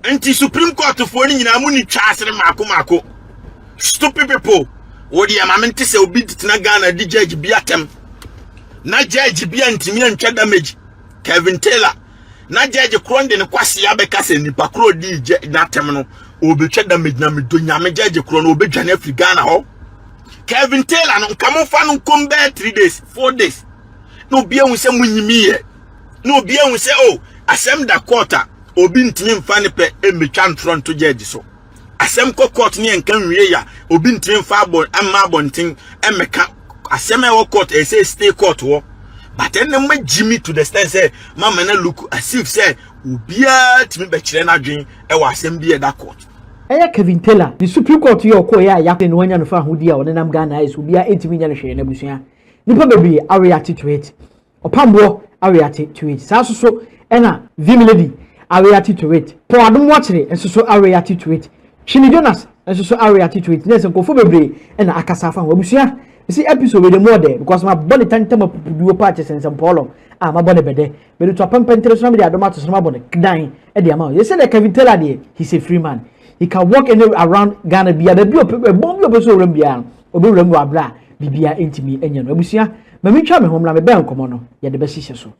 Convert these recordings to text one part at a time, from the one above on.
Anti Supreme Court for any Namuni Chasser Mako. Stupid people. What the amamente say obi tina Ghana di judge biatem. Na judge bi antimi antwa damage. Kevin Taylor. Na judge kron de ne kwase abeka se nipa kro di natem no obi twa damage na me do nyame judge kron obi dwane afri Ghana ho. Kevin Taylor no kamo fa no kombe 3 days 4 days. No bia hu se munyimi ye. No bia hu se oh asem da quarter obi ntimi mfa ne pe emetwa ntron to judge so. Asem ko court ni enka nwie ya obi ntimi fa abon amma abonten emeka asem e wo court e say stay court wo but then ma Jimmy to the stand say mama na look as if say obia timi be kire na dwen e wo asem bi e da court Kevin Taylor the Supreme Court yo ko ya ya no nya no fa hodi a won nam Ghana is obia entimi nya no hwe na busua nipa bebre react to it Opambour react to it so na Vimilady react to it Paul Adom watching and so react to it Jonas and so react to it next and go for bebre na akasa fa busua see episode with the more there because my body time do parties and some polo my body bede but to pampa international media don't matter so my body dying at the amount you say that Kevin Taylor there he's a free man he can walk anywhere around Ghana bia the bomb your so room bia obi room wa bla bibia intimi enye no abusua ma mi twa me hom na me ben komo no ye de be hihye so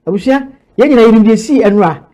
abusua ye nyina yirim de si enra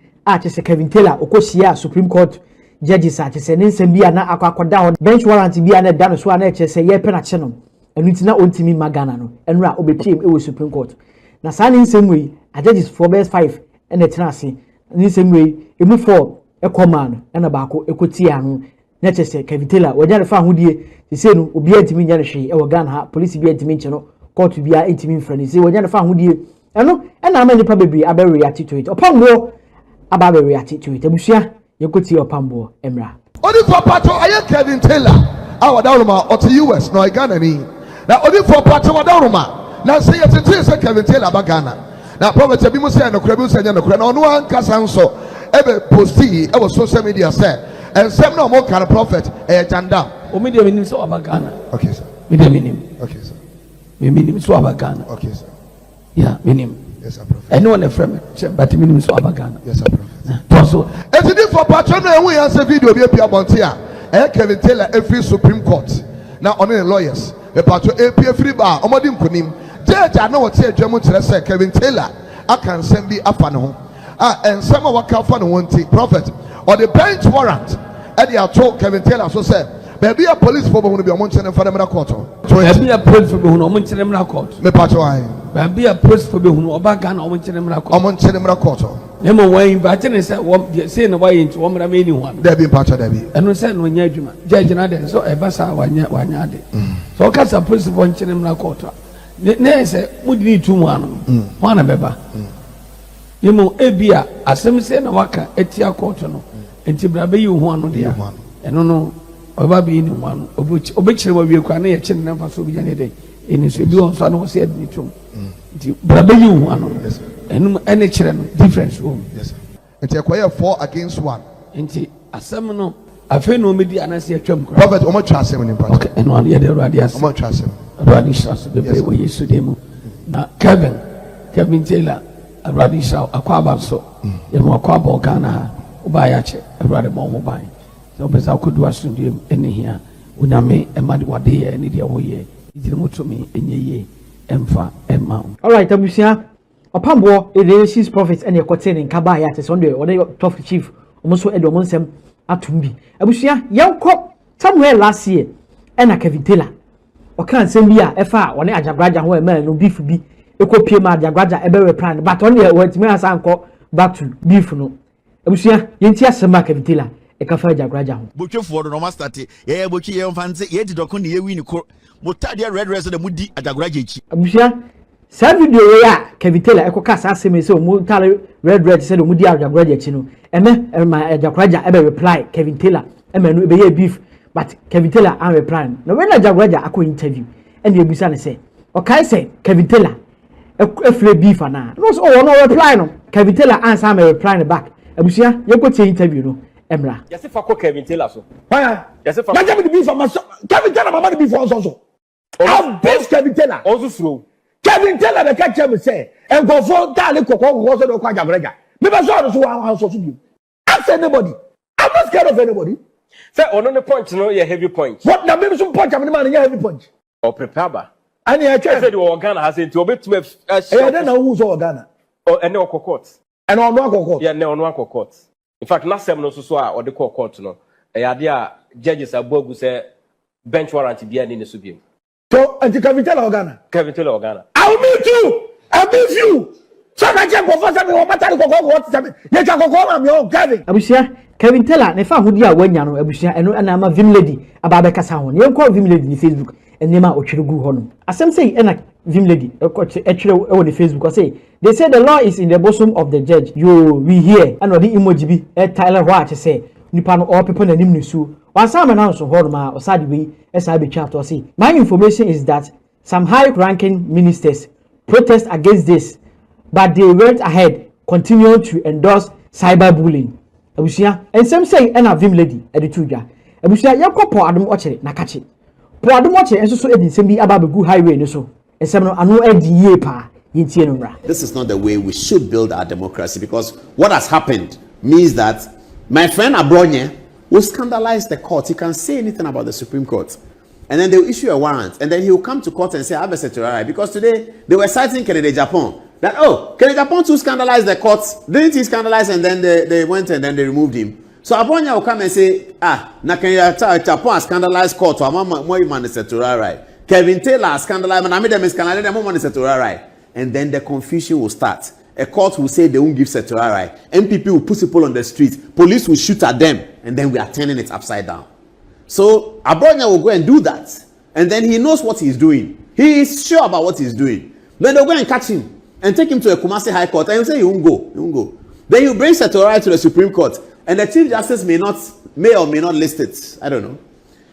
chese Kevin Taylor okosia Supreme Court judges chese ne nsem bia na akwakoda ho bench warrant bia na da no so na chese ye pe na che no enu ntina ontimi magana no enra obetiem ewo Supreme Court na sa ne nsem we judges 4 best 5 ene tena ase ne nsem we emu 4 ekoma no ena baako ekoti anu na chese Kevin Taylor wajare fa hodie sese no obi antimi nya no hwe ewo Ghana ha police bia antimi nche no court bia antimi mfrani sese wajare fa hodie eno ena ama nipa bebre abe react to it Opambour about react to it. Abusia, you could see Opambour Emra. Only for Pato, I Kevin Taylor. Our Downoma or to US, no, I Ghana. Now, only for Pato, Downoma. Now, say it's a Kevin Taylor about Ghana. Now, Prophet Bimusa and the Krebus and the Kren on one Casanso, ever posty, ever social media said, and some no more kind of prophet, a Janda. O media meaning so about Ghana. Okay, sir. Media meaning. Okay, sir. We mean so about Ghana. Okay, sir. Yeah, meaning. Yes, sir, prophet. I know one friend, but meaning so about Ghana. Yes, sir, prophet. So, it's a for Patron, and we answer video be a Bontia. Kevin Taylor, every Supreme Court. Now, only the lawyers. The Patron, a free bar, Omodim Kunim. Judge, I know what say German to say Kevin Taylor. I can send me up on and some of what Calfan won't take prophet or the bench warrant. And they are told Kevin Taylor so said. Maybe a police for who be a mountain and for them court. Maybe a police for who no mountain and court. Me Patron. Maybe a police for who no Bagan or mountain and court. Or mountain and court. Nemo way inviting and said, what saying away into one remaining one. There be Patron, Debbie. And we said, when you're judge another, so a bassa one yard. So, cast a police for mountain and court. Nay, say, would need 2 one a beba. You know, Ebia, as some say, no waka, etia court, no, and Tibrabe, you one, dear one. And no. Obabi ni one obechire wa wie kwa na ye chine na so bi jane dey eni so bi on so na say adni tum nti brabe yi hu ano enum ene chire no difference wo yes nti ekoye 4 against 1 nti asem no afi no medi anase atwam kra prophet omo twa asem ni part okay eno ye dey radi asem omo twa asem radi shas be be wo yesu dey mu na Kevin Taylor radi shaw akwa ba so ye mo akwa ba Ghana ha oba ya che radi mo mo ban so pesa ko do asundie ene hia uname emade wade ye ene dia wo ye ijire motumi enye ye emfa emma all right abusia Opambour the prophets and your cotton in kaba ya te sonde or the top chief almost edo monsem atumbi abusia yanko somewhere last year and a Kevin Taylor o kan sem bia efa one Ajagurajah ho e man no beef bi ekopie ma Ajagurajah ebe replan but on the went me asanko back to beef no abusia yenti asema Kevin Taylor e ka fa Ajagurajah ho botwefo do no ma start ye botwe ye mfanse ye didoko ne ye win ko motade red rest da mudi Ajagurajah echi abusia sa video ya Kevin Taylor ekoka sa aseme se o motare red said o mudi Ajagurajah echi no ma Ajagurajah ebe reply Kevin Taylor no ebe ye beef but Kevin Taylor am reply no when Ajagurajah akọ interview and the ebusa ne say okay say Kevin Taylor efre beef ana no so no reply no Kevin Taylor answer me reply back ebusa ye ko tie interview no emra yesi fa ko Kevin Taylor so why yesi fa ya me the beef for my Kevin Taylor mama the beef for so I beef Kevin Taylor also through Kevin Taylor the catch him say and go for Dali Coco was no Ajagurajah. Maybe I saw this one house of you. Ask anybody. I'm not scared of anybody. Say on the point, no, you heavy point. What now? Maybe some punch. I'm the man in heavy punch. Or prepare. And I said Ghana has it to a bit to I don't know who's all Ghana. Or and no court. And on one court. Yeah, no, on one court. In fact, last time no so or the court no. A idea judges are both who say bench warrant to be in the subium. So, and Kevin Taylor Ghana. Kevin Taylor Ghana. I'll meet you. I'll meet you. So I can't go for something or matter what something. You can go on your Kevin. Abusia Kevin Taylor ne fa hodi a wanya no abusia eno na ma vim lady aba be kasa ho. Ye ko vim lady ni Facebook enema otwere gu ho no. Asem say ena vim lady e twere e on Facebook say they say the law is in the bosom of the judge. You we hear and the emoji bi e Tyler what say nipa no all people na nim nisu. Wansama na so ho no ma osade we esa be twa to say my information is that some high ranking ministers protest against this, but they went ahead continuing to endorse cyberbullying. Abusia and some say ena vim lady edituja abusia yakopo adom ochere na kache po adom ochere enso so edin sem bi aba begu highway ni so ensem no anu edi ye pa yentie no mra. This is not the way we should build our democracy, because what has happened means that my friend Abronye will scandalize the court. He can say anything about the Supreme Court, and then they'll issue a warrant, and then he will come to court and say I have a certiorari, because today they were citing Kennedy Japan. That Kennedy Japan too scandalized the courts. Didn't he scandalize, and then they went and then they removed him. So Abonya will come and say, na Kennedy Japan scandalized court. More man is certiorari. Kevin Taylor scandalized, and I made them scandalize them. More man is certiorari. And then the confusion will start. A court will say they won't give certiorari. MPP will put people on the streets. Police will shoot at them, and then we are turning it upside down. So Abonya will go and do that, and then he knows what he's doing. He is sure about what he's doing. Then they'll go and catch him and take him to a Kumasi High Court, and he'll say he won't go. He won't go. Then he'll bring certiorari to the Supreme Court, and the Chief Justice may or may not list it. I don't know.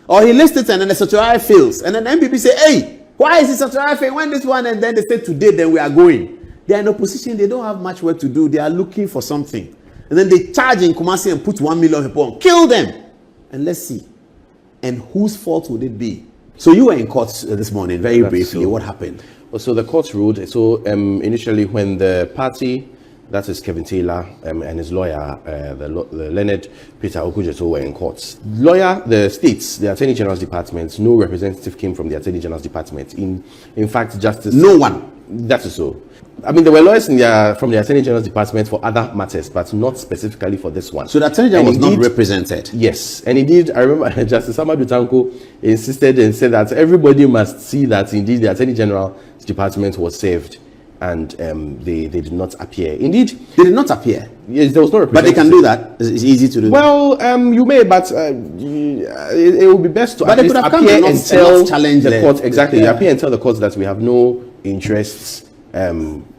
Or he lists it, and then the certiorari fails, and then the MPP say, "Hey, why is the certiorari failing? When this one?" And then they say, "Today, then we are going." They are in opposition. They don't have much work to do. They are looking for something, and then they charge in Kumasi and put 1 million people on, kill them, and let's see. And whose fault would it be? So you were in court this morning, very briefly. So, what happened? So the court ruled. So initially, when the party, that is Kevin Taylor and his lawyer, the learned Peter Okujeto, were in court. Lawyer, the states, the Attorney General's department, no representative came from the Attorney General's department. In fact, Justice. No one. That is so. I mean, there were lawyers from the Attorney General's department for other matters, but not specifically for this one. So the Attorney General was not represented? Yes. And indeed, I remember Justice Amadou Tanko insisted and said that everybody must see that indeed the Attorney General's department was saved, and they did not appear. Indeed, they did not appear. Yes, there was no representative. But they can do that. It's easy to do. Well, you may, but it would be best to but at least appear and tell challenge the court exactly. Yeah. Appear and tell the court that we have no interests opposing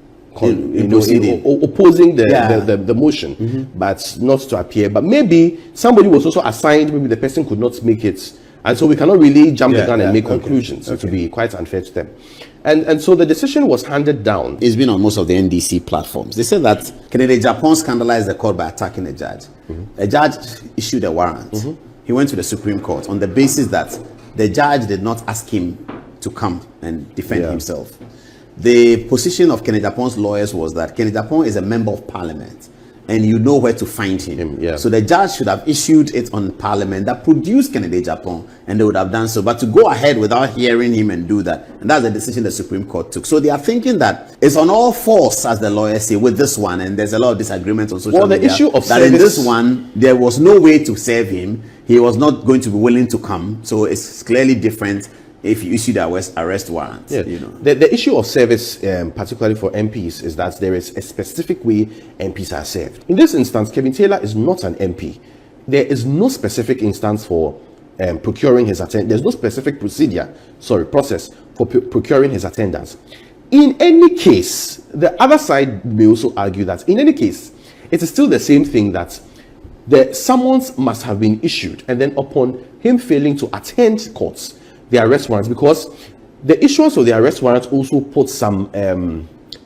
the motion, but not to appear. But maybe somebody was also assigned. Maybe the person could not make it, and so we cannot really jump the gun and make conclusions. It would be quite unfair to them. And so the decision was handed down. It's been on most of the NDC platforms. They said that Kennedy Japan scandalized the court by attacking a judge. A judge issued a warrant. He went to the Supreme Court on the basis that the judge did not ask him to come and defend himself. The position of Kennedy Japan's lawyers was that Kennedy Japan is a member of parliament, and you know where to find him. So the judge should have issued it on parliament that produced Kennedy Japan, and they would have done so. But to go ahead without hearing him and do that, and that's the decision the Supreme Court took. So they are thinking that it's on all fours, as the lawyers say, with this one, and there's a lot of disagreement on social media. The issue of that in this one, there was no way to serve him. He was not going to be willing to come. So it's clearly different if you issue the arrest warrant. You know. The issue of service, particularly for MPs, is that there is a specific way MPs are served. In this instance, Kevin Taylor is not an MP. There is no specific instance for procuring his attendance. There's no specific process for procuring his attendance. In any case, the other side may also argue that in any case, it is still the same thing, that the summons must have been issued, and then upon him failing to attend courts, the arrest warrants, because the issuance of the arrest warrant also puts some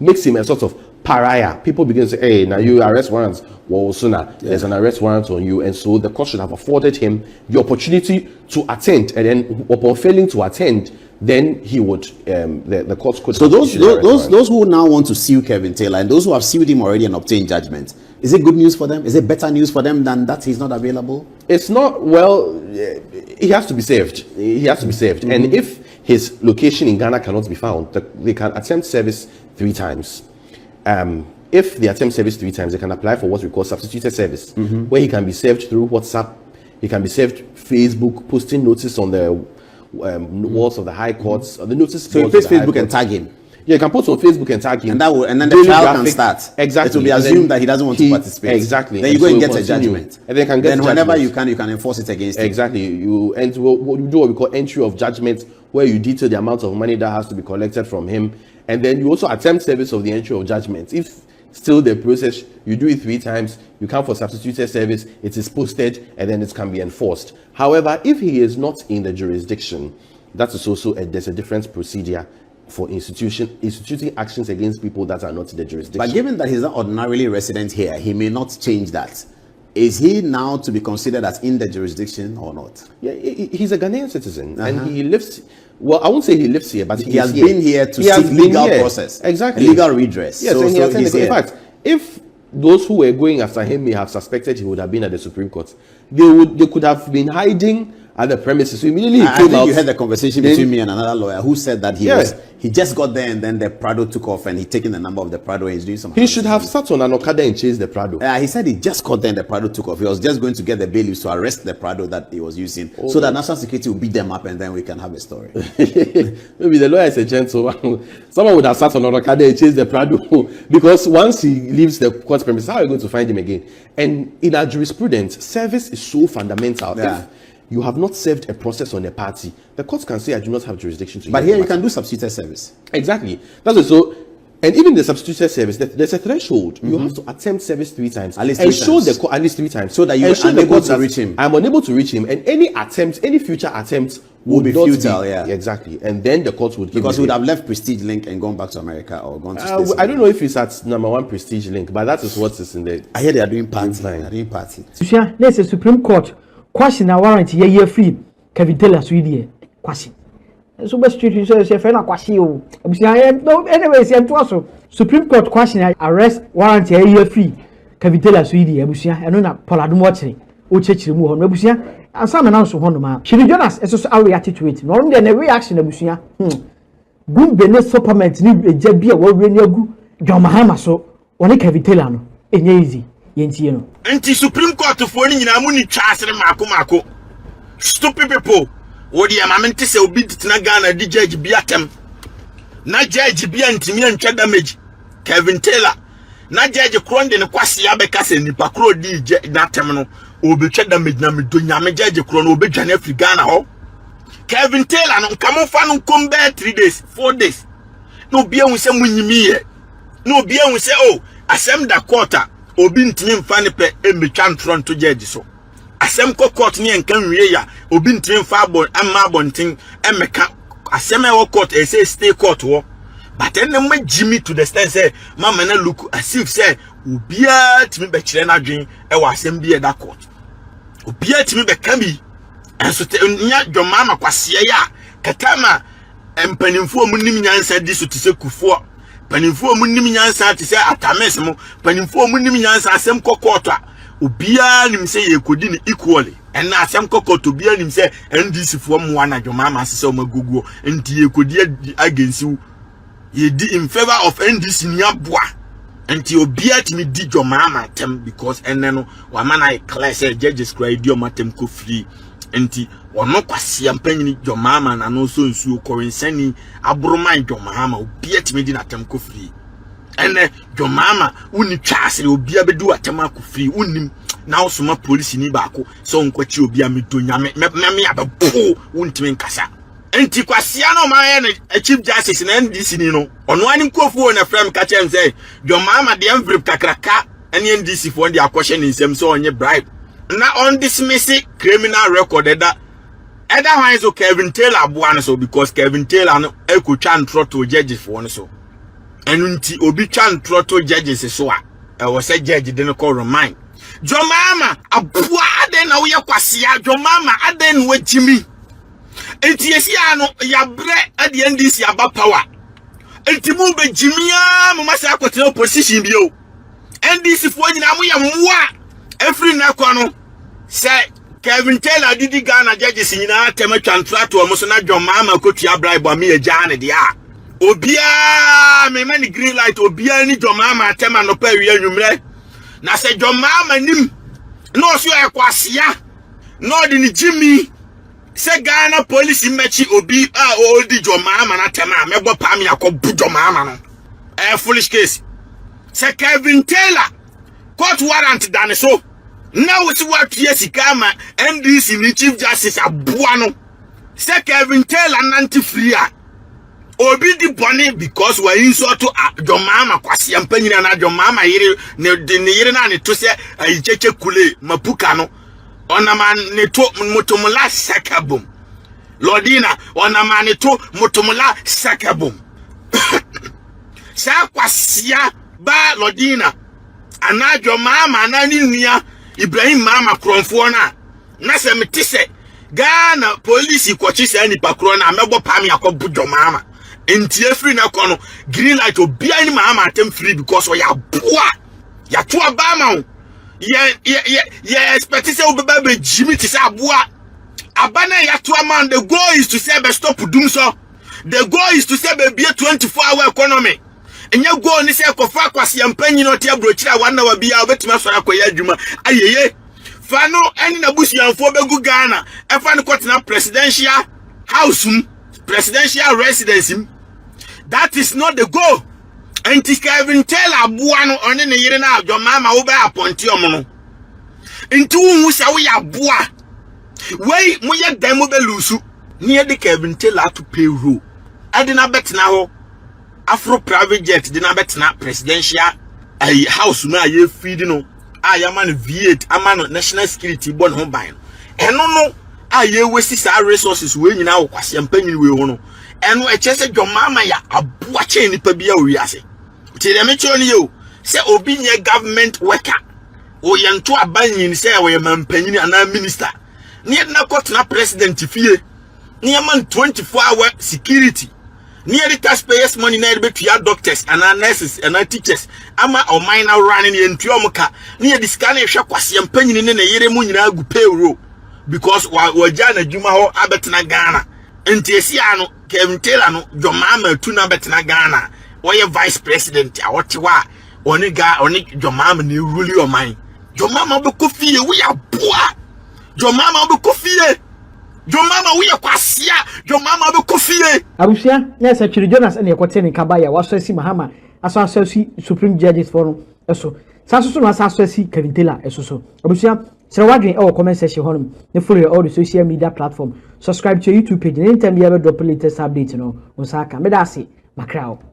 makes him a sort of pariah. People begin to say, hey, now you arrest warrants. Well, sooner there's an arrest warrant on you, and so the court should have afforded him the opportunity to attend, and then upon failing to attend, then he would the court could. So those who now want to sue Kevin Taylor and those who have sued him already and obtained judgment, is it good news for them? Is it better news for them than that he's not available? It's not. Well, he has to be saved. He has to be saved, and if his location in Ghana cannot be found, they can attempt service 3 times. If they attempt service 3 times, they can apply for what we call substituted service, where he can be served through WhatsApp, he can be served Facebook, posting notice on the walls of the high courts, or the notice. So you post Facebook and tag him. Yeah, you can post on Facebook and tag him, and then the trial can start. Exactly, it will be assumed that he doesn't want to participate. Exactly, then you go and get a judgment, and they can get. Then whenever you can enforce it against him. Exactly, you do what we call entry of judgment, where you detail the amount of money that has to be collected from him, and then you also attempt service of the entry of judgment. If still the process, you do it 3 times, you come for substituted service, it is posted, and then it can be enforced. However, if he is not in the jurisdiction, that is also there's a different procedure for instituting actions against people that are not in the jurisdiction. But given that he's not ordinarily resident here, he may not change that. Is he now to be considered as in the jurisdiction or not? Yeah, he's a Ghanaian citizen, and he lives. Well, I won't say he lives here, but he has been here to seek legal process, exactly, legal redress. Yes, in fact, if those who were going after him may have suspected he would have been at the Supreme Court, they could have been hiding at the premises. So immediately I think you heard the conversation between me and another lawyer who said that he just got there and then the Prado took off and he taken the number of the Prado and he's doing something. He should have sat on an Okada and chased the Prado. He said he just got there and the Prado took off. He was just going to get the bailiffs to arrest the Prado that he was using, so that national security will beat them up and then we can have a story. Maybe the lawyer is a gentleman. Someone would have sat on an Okada and chased the Prado because once he leaves the court premises, how are you going to find him again? And in our jurisprudence, service is so fundamental. Yeah. If you have not served a process on a party, the courts can say, I do not have jurisdiction to. But here you can do substituted service. Exactly. That's it. So, and even the substituted service, there's a threshold. You have to attempt service 3 times. At least 3 times. Show the court at least 3 times. So that you are unable to reach him. I'm unable to reach him. And any future attempts will be futile. Yeah. Exactly. And then the court would give. Because he would have left Prestige Link and gone back to America or gone to States. I don't know if it's at #1 Prestige Link, but that is what is in the. I hear they are doing party. They are doing party. There's a Supreme Court question a warrant year free. Kevin Taylor Sweden Quashed. So best street so say friend Quashed o. Anyways, so Supreme Court question arrest warrant year free Kevin Taylor Sweden abusia eno na Poladum watching o chechire mu ho no abusia ansam na nso ho no ma. Jonas eso so react to it. No dem na reaction abusia. Gumbe ne supplement ni eja bia wo re ni agu John Mahama so one Kevin Taylor no enye easy yentie no. Anti Supreme Court fo ni nyina mu ni twasere mako. Stupid people. What the amamente say obi tina Ghana di judge bi atem. Na judge bi antimi antwa damage. Kevin Taylor. Na judge kronde ne kwase abeka se nipa kro di na atem no. Obi twa damage na medo nyame judge kro no obi dwane afri Ghana ho. Kevin Taylor no nkamo fa no kombe 3 days, 4 days. No bia hu se munyimi ye. No bia hu se asem da quarter obi ntimi mfa ne pe emetwa ntron to judge so. Asem court ni enkan wie ya obi ntimi fa amma bontin emeka asem e court e say stay court wo but then ma Jimmy to the stand say mama na look as if say obia timi be kire na dwen e wa asem bi e da court obia timi be ka bi enso te nya dwomama kwase ya katama empanimfo mu nim nyansa di so te se kufo panimfo mu nim nyansa te se atames mu panimfo mu nim nyansa asem court a obia nim se ye kodi ni equally and na asem kokoto bia nim se NDC fo mo na dwomama se o maguguo enti ye kodi against you ye di in favor of NDC ni aboa enti obia timi di dwomama tem because enne no wa mana clear say judges cry di o matem ko free enti ono kwase ampanyini dwomama na no so nsuo korensani abroman dwomama obia timi di na tem ko free ene dwomama uni twasere obia bedu atema ko free unim na osoma police ni baako so nkwachi obia medo nyame me ababu untimi nkasa enti kwase na ma ye ne chief justice na NDC ni no ono ani nkofo na frame ka chem say dwomama de envelope kakraka ene NDC fo ndi akwhye ni nsem so onye bribe na on dismiss criminal record that either one is Kevin Taylor aboa no so because Kevin Taylor no ekotwa ntro to judge for no so enunti obi twan troto judges so a was a judge didn't call remind Jomama abua aden na wo Kwasia Jomama aden we Jimmy enti esi ano ya bre ade NDC aba power enti mu be Jimmy mo masa akwete opposition bio NDC fo nyina mo ya mwa every na kwa no say Kevin Taylor didi Ghana judges nyina tema twantrato o mo so na Jomama kotua bribe am ye jane de a obia me mani green light obia ni Jomama tema no pa wi anwumre na se Jomama nim no so e Kwasia no de ni Jimmy se Ghana police mechi obi a o di Jomama na tema mebo pam yakobu Jomama no foolish case se Kevin Taylor court warrant dane so now we see what Kama NDC ni chief justice abua no se Kevin Taylor nanti free obi di boni because we insult to Jomama Kwasia mpanyina na Jomama yire ne yire na ne to se ayicheche kule mapuka no onama ne to mutumula sakabum Lordina onama ne to mutumula sakabum sa Kwasia ba Lordina ana Jomama na ni nua Ibrahim mama kronfo na se metise Ghana police kwachi se ni pakro na mebo pam yakobu Jomama enti efri na kono green light obia ni mama atem free because we ya boa ya to abama ye expect say obeba be Jimmy ti say aboa abana ya to man. The goal is to say be stop doom so the goal is to say be 24-hour economy enye goal ni say kofa Kwasia mpanyi no te abrochira wana wa bia obetima sora koya adwuma ayeye fano eni na busuanfo begu Ghana efa ne kwatena presidential house presidential residence that is not the goal. Enti Kevin Taylor aboa no one ne yire na Jomama wo ba appoint omo no enti wu sha wo ya boa wei mo ye dan mo be lusu ne de Kevin Taylor to payroll ade na betena ho Afro private jet de na betena presidential house no aye feed no aya man V8 amano national security bon ho ban eno no aye wesi sa resources we nyina wo Kwasia mpanyin we ho no eno echese Jomama ya aboa che nipa bia o wiase ti de mecho ni yo se obi nye government worker o yanto abanyin se we mampanyin ana minister ne na kotena president fie ne man 24-hour security near the taxpayers money na betua doctors and nurses and teachers ama o minor running into omuka near the scan ehwe Kwasia mpanyin ne na yere mu nyina agu payroll because wa jana djuma ho abetena Ghana enti esia no Kevin Taylor no Jomama tu na betena Ghana oye vice president a wotewa oni Jomama ni rule your mind Jomama be kofie we aboa Jomama be kofie Jomama we Kwasia Jomama be kofie abusia na se twiri Jonas ene ekote ne kabaya wasasi Mahama aso asasi Supreme Judges Forum eso saso no asasi Kevin Taylor eso so abusia sere wadwen e comment section honum ne follow all the social media platform subscribe to your YouTube page anytime you ever drop latest update no on saka me da se makrao